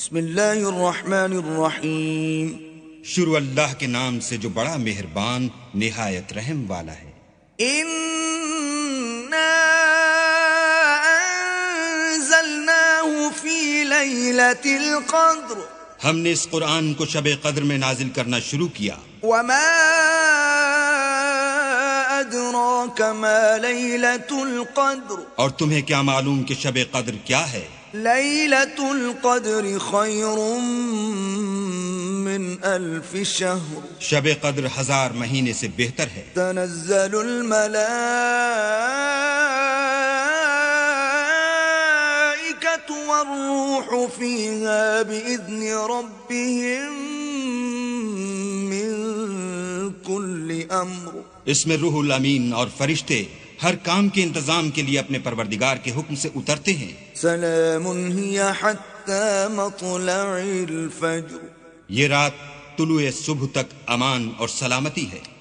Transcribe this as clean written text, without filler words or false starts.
بسم اللہ الرحمن الرحیم، شروع اللہ کے نام سے جو بڑا مہربان نہایت رحم والا ہے۔ اِنَّا أَنزَلْنَاهُ فِي لَيْلَةِ الْقَدْرِ، ہم نے اس قرآن کو شب قدر میں نازل کرنا شروع کیا۔ وَمَا أَدْرَاكَ مَا لَيْلَةُ الْقَدْرِ، اور تمہیں کیا معلوم کہ شب قدر کیا ہے؟ لَيْلَةُ الْقَدْرِ خَيْرٌ مِّنْ أَلْفِ شَهْرٍ، شب قدر 1000 مہینے سے بہتر ہے۔ تنزل الملائكة والروح فيها بإذن ربهم من كل أمر، اس میں روح الامین اور فرشتے ہر کام کے انتظام کے لیے اپنے پروردگار کے حکم سے اترتے ہیں۔ سلام هي حتى مطلع الفجر، یہ رات طلوع صبح تک امان اور سلامتی ہے۔